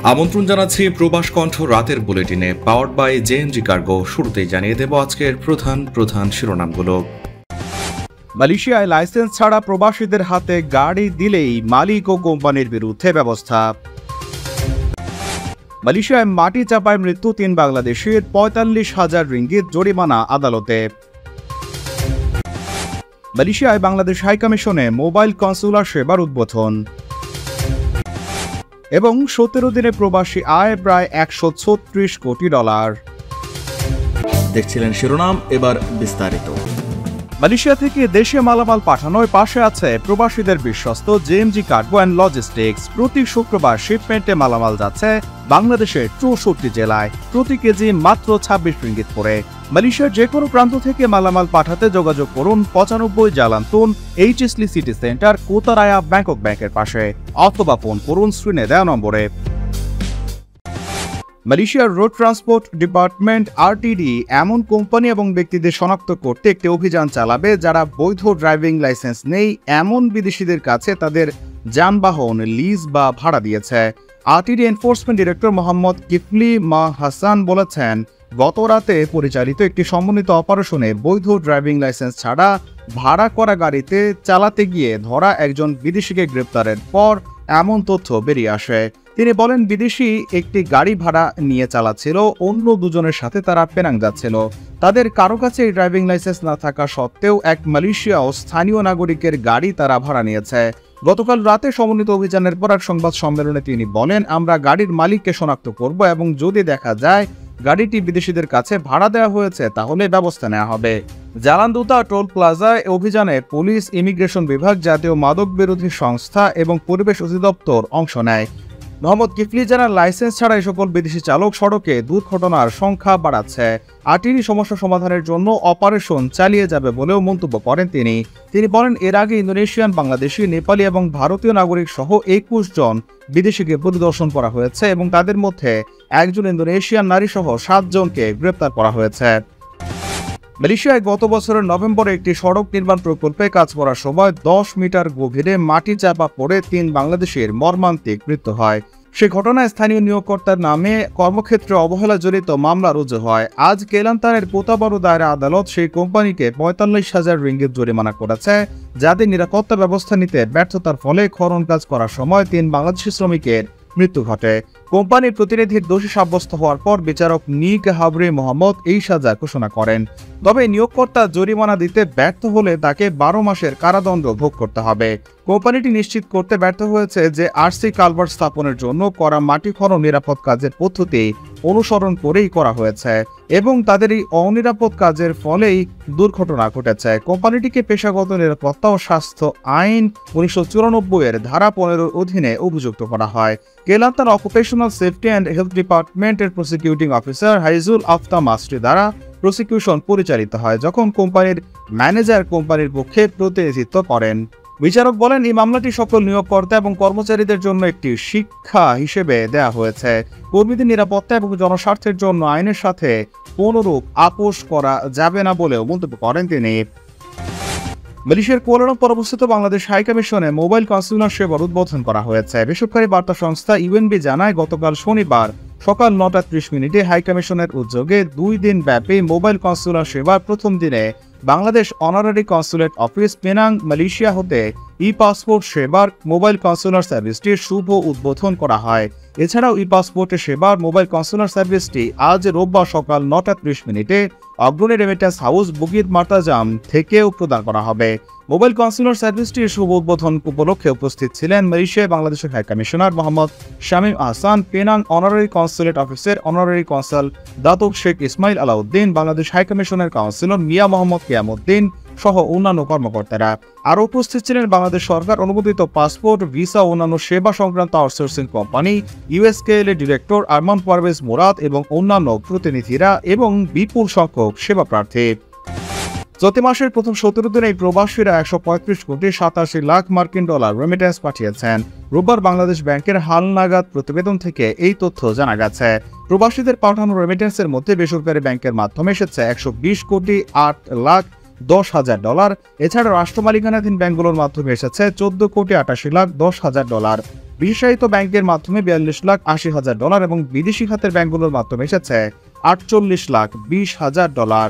আমন্ত্রণ জানাচ্ছি প্রবাস কণ্ঠ রাতের বুলেটিনে পাওয়ার্ড বাই জেএনজি কার্গো। শুরুতেই জানিয়ে দেব আজকের প্রধান শিরোনামগুলো। মালয়েশিয়ায় লাইসেন্স ছাড়া প্রবাসীদের হাতে গাড়ি দিলেই মালিক ও কোম্পানির বিরুদ্ধে ব্যবস্থা। মালয়েশিয়ায় মাটি চাপায় মৃত্যু 3 বাংলাদেশির, 45,000 রিঙ্গিত জরিমানা আদালতে। মালয়েশিয়ায় বাংলাদেশ হাইকমিশনে মোবাইল কনসুলার সেবার উদ্বোধন। এবং 17 দিনে প্রবাসী আয় প্রায় $136 কোটি। দেখছিলেন শিরোনাম, এবার বিস্তারিত। মালয়েশিয়া থেকে দেশে মালামাল পাঠানোর পাশে আছে প্রবাসীদের বিশ্বস্ত জেএমজি কার্গো অ্যান্ড লজিস্টিক্স। প্রতি শুক্রবার শিপমেন্টে মালামাল যাচ্ছে বাংলাদেশের 64 জেলায়, প্রতি কেজি মাত্র 26 রিঙ্গিত করে। মালয়েশিয়ার যে কোনো প্রান্ত থেকে মালামাল পাঠাতে যোগাযোগ করুন 95 জালান তুন এইচএসলি সিটি সেন্টার, কোতারায়া ব্যাংকক ব্যাংকের পাশে, অথবা ফোন করুন স্ক্রিনে দেওয়া নম্বরে। মালয়েশিয়ার রোড ট্রান্সপোর্ট ডিপার্টমেন্ট আরটিডি এমন কোম্পানি এবং ব্যক্তিদের শনাক্ত করতে একটি অভিযান চালাবে যারা বৈধ ড্রাইভিং লাইসেন্স নেই এমন বিদেশিদের কাছে তাদের যানবাহন লিজ বা ভাড়া দিয়েছে। আরটিডি এনফোর্সমেন্ট ডিরেক্টর মোহাম্মদ কিফলি মা হাসান বলেছেন, গত রাতে পরিচালিত একটি সমন্বিত অপারেশনে বৈধ ড্রাইভিং লাইসেন্স ছাড়া ভাড়া করা গাড়িতে চালাতে গিয়ে ধরা একজন বিদেশিকে গ্রেপ্তারের পর এমন তথ্য বেরিয়ে আসে। তিনি বলেন, বিদেশি একটি গাড়ি ভাড়া নিয়ে চালাচ্ছিল, অন্য দুজনের সাথে তারা পেনাং যাচ্ছিল। তাদের কারো কাছে ড্রাইভিং লাইসেন্স না থাকা সত্ত্বেও এক মালয়েশিয়া ও স্থানীয় নাগরিকের গাড়ি তারা ভাড়া নিয়েছে। গতকাল রাতে সমন্বিত অভিযানের পর এক সংবাদ সম্মেলনে তিনি বলেন, আমরা গাড়ির মালিককে শনাক্ত করব এবং যদি দেখা যায় গাড়িটি বিদেশিদের কাছে ভাড়া দেওয়া হয়েছে তাহলে ব্যবস্থা নেওয়া হবে। জালানদুতা টোল প্লাজায় অভিযানে পুলিশ, ইমিগ্রেশন বিভাগ, জাতীয় মাদক বিরোধী সংস্থা এবং পরিবেশ অধিদপ্তর অংশ নেয়। মোহাম্মদ কিফলি জানান, লাইসেন্স ছাড়া এই সকল বিদেশি চালক সড়কে দুর্ঘটনার সংখ্যা বাড়াচ্ছে। আরটিডি সমস্যা সমাধানের জন্য অপারেশন চালিয়ে যাবে বলেও মন্তব্য করেন তিনি বলেন, এর আগে ইন্দোনেশিয়ান, বাংলাদেশি, নেপালি এবং ভারতীয় নাগরিক সহ 21 জন বিদেশিকে পরিদর্শন করা হয়েছে এবং তাদের মধ্যে একজন ইন্দোনেশিয়ান নারী সহ 7 জনকে গ্রেপ্তার করা হয়েছে। মালয়েশিয়ায় গত বছরের নভেম্বরে একটি সড়ক নির্মাণ প্রকল্পে কাজ করার সময় 10 মিটার গভীরে মাটি চাপা পড়ে 3 বাংলাদেশের মর্মান্তিক মৃত্যু হয়। সে ঘটনায় স্থানীয় নিয়োগকর্তার নামে কর্মক্ষেত্রে অবহেলা জড়িত মামলা রুজু হয়। আজ কেলান্তারের পোতাবাড়ু দায়রা আদালত সেই কোম্পানিকে 45,000 রিঙ্গিত জরিমানা করেছে, যাদের নিরাপত্তা ব্যবস্থা নিতে ব্যর্থতার ফলে খনন কাজ করার সময় 3 বাংলাদেশি শ্রমিকের মৃত্যু ঘটে। কোম্পানির প্রতিনিধির দোষী সাব্যস্ত হওয়ার পর বিচারক নিক হাবরি মোহাম্মদ এই সাজা ঘোষণা করেন। তবে নিয়োগকর্তা জরিমানা দিতে ব্যর্থ হলে তাকে 12 মাসের কারাদণ্ড ভোগ করতে হবে। কোম্পানিটি নিশ্চিত করতে ব্যর্থ হয়েছে যে আরসি কালভার্ট স্থাপনের জন্য করা মাটি খনন নিরাপদ কাজের পদ্ধতি অনুসরণ করেই করা হয়েছে এবং তাদের এই অনিরাপদ কাজের ফলেই দুর্ঘটনা ঘটেছে। কোম্পানিটিকে পেশাগত নিরাপত্তা ও স্বাস্থ্য আইন 1994 এর ধারা 15 অধীনে অভিযুক্ত করা হয়। কেলান্তার অকুপেশনাল সেফটি অ্যান্ড হেলথ ডিপার্টমেন্টের প্রসিকিউটিং অফিসার হাইজুল আফতা মাস্ট্রি দ্বারা প্রসিকিউশন পরিচালিত হয়, যখন কোম্পানির ম্যানেজার কোম্পানির পক্ষে প্রতিনিধিত্ব করেন। বিচারক বলেন, এই মামলাটি সকল নিয়োগকর্তা এবং কর্মচারীদের জন্য একটি শিক্ষা হিসেবে দেয়া হয়েছে। কর্মীদের নিরাপত্তা এবং জনস্বার্থের জন্য আইনের সাথে কোনরূপ আপোষ করা যাবে না বলেও মন্তব্য করেন তিনি। মালয়েশিয়ার কুয়ালালামপুর অবস্থিত বাংলাদেশ হাইকমিশনে মোবাইল কনসুলার সেবার উদ্বোধন করা হয়েছে। বেসরকারি বার্তা সংস্থা ইউএনবি জানায়, গতকাল শনিবার সকাল 9:30 হাইকমিশনের উদ্যোগে 2 দিন ব্যাপী মোবাইল কনসুলার সেবার প্রথম দিনে Bangladesh honorary consulate office Penang, Malaysia হতে ই পাসপোর্ট সেবার মোবাইল কনসুলার সার্ভিসটির শুভ উদ্বোধন করা হয়। এছাড়াও ই পাসপোর্টের সেবার মোবাইল কনসুলার সার্ভিসটি আজ রোববার সকাল 9:30 অগ্রণী রেমিটেন্স হাউস বুকিত মার্তাজাম থেকেও প্রদান করা হবে। মোবাইল কনসুলার সার্ভিসটির শুভ উদ্বোধন উপলক্ষে উপস্থিত ছিলেন মালয়েশিয়ায় বাংলাদেশের high commissioner Mohammad Shamim Ahsan, Penang honorary consulate অফিসের honorary consul Datuk Sheikh Ismail Alauddin, Bangladesh হাইকমিশনের কাউন্সিলর মিয়া মোহাম্মদ কিয়ামুদ্দিন সহ অন্যান্য কর্মকর্তারা। আরও উপস্থিত ছিলেন বাংলাদেশ সরকার অনুমোদিত পাসপোর্ট, ভিসা ও অন্যান্য সেবা সংক্রান্ত আউটসোর্সিং কোম্পানি ইউএসকেএল এর ডিরেক্টর আরমান পারভেজ মুরাদ এবং অন্যান্য প্রতিনিধিরা এবং বিপুল সংখ্যক সেবা প্রার্থী। চলতি মাসের প্রথম 17 দিনে এই প্রবাসীরা 135 কোটি 87 লাখ মার্কিন ডলার রেমিটেন্স পাঠিয়েছেন। রোববার বাংলাদেশ ব্যাংকের হালনাগাদ প্রতিবেদন থেকে এই তথ্য জানা গেছে। প্রবাসীদের পাঠানো রেমিটেন্সের মধ্যে বেসরকারি ব্যাংকের মাধ্যমে এসেছে 120 কোটি 8 লাখ 10 হাজার ডলার। এছাড়া রাষ্ট্র মালিকানাধীন ব্যাংকগুলোর মাধ্যমে এসেছে 14 কোটি 88 লাখ 10 হাজার ডলার। বিশেষায়িত ব্যাংকের মাধ্যমে 42,80,000 ডলার এবং বিদেশি খাতের ব্যাংকগুলোর মাধ্যমে এসেছে $48,20,000।